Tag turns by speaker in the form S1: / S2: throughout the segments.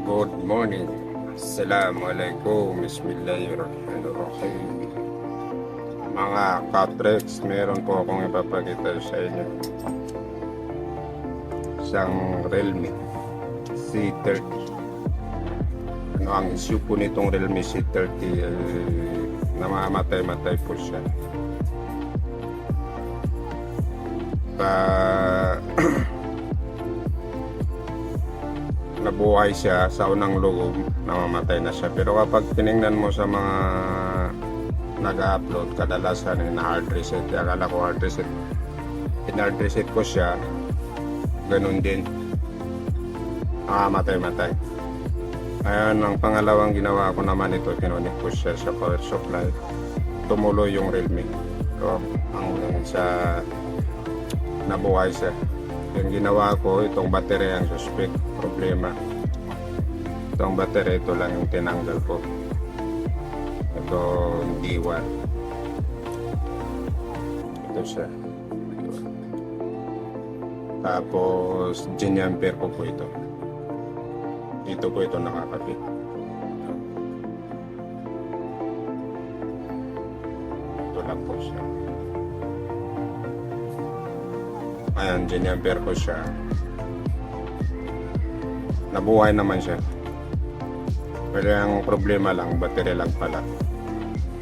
S1: Good morning. Assalamualaikum. Bismillahirrahmanirrahim. Mga Katrex, meron po akong ipapakita sa inyo. Isang Realme C30. Ano ang issue po nitong Realme C30? Namamatay-matay po siya. Nabuhay siya sa unang loob, namamatay na siya. Pero kapag tiningnan mo sa mga nag-upload, kadalasan na hard reset. Akala ko hard reset. In-hard reset ko siya, ganun din, namamatay-matay. Ayan, ang pangalawang ginawa ko naman ito, kinunik ko siya sa power supply. Tumuloy yung Realme. So, ang sa nabuhay siya. Yung ginawa ko, itong battery ang suspect problema. Itong battery, ito lang yung tinanggal ko. Ito D1. Ito siya. Tapos Geniamper ko po ito. Dito po ito nakakapit. Ito lang po siya. Ayan, Geniamper ko siya. Nabuhay naman siya. Pero ang problema lang, battery lang pala.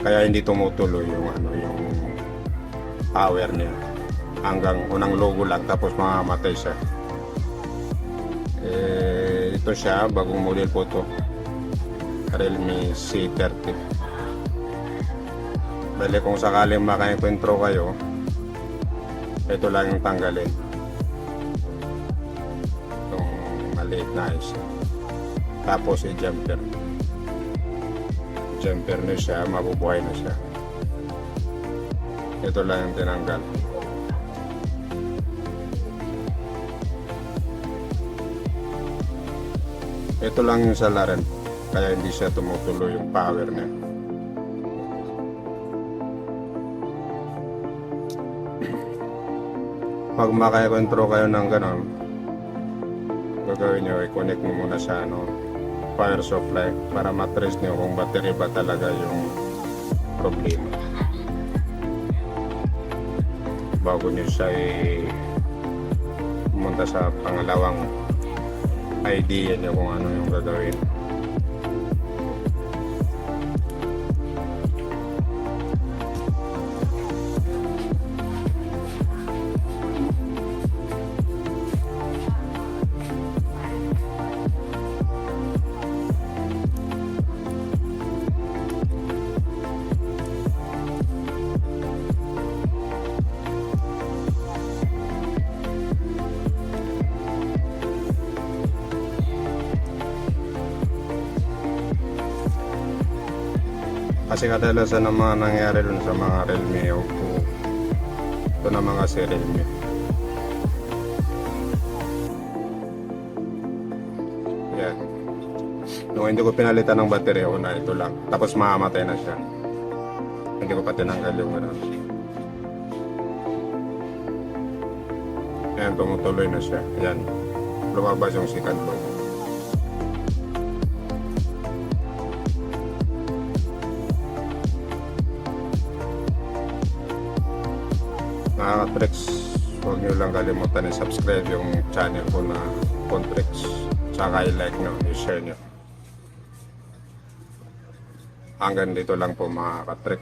S1: Kaya hindi tumutuloy yung yung power niya. Hanggang unang logo lang, tapos mamamatay siya. Ito siya, bagong model po ito. Realme C30. Bali kung sakaling makaenkwentro kayo, ito lang yung tanggalin. Itong maliit na isa. Tapos i-jumper. Jumper na siya, mabubuhay na siya. Ito lang yung tinanggal. Ito lang yung salaran. Kaya hindi siya tumutuloy yung power niya. Pag makakontrol kayo ng gano'n, gagawin nyo, i-connect mo muna sa power supply para matrace nyo kung battery ba talaga yung problema. Bago nyo siya pumunta sa pangalawang idea nyo kung ano yung gagawin. Kasi kadalasan ng mga nangyari dun sa mga Realme Oppo, ito na mga si Realme. Yan. Nung hindi ko pinalitan ng battery, una ito lang. Tapos mamamatay na siya. Hindi ko pa tinanggal yung gano'n. Yan, tumutuloy na siya. Yan. Lumabas yung second logo. Mga Katrex, huwag nyo lang kalimutan i-subscribe yung channel ko na Contrex. Tsaka i-like nyo, i-share nyo. Hanggang dito lang po mga Katrex.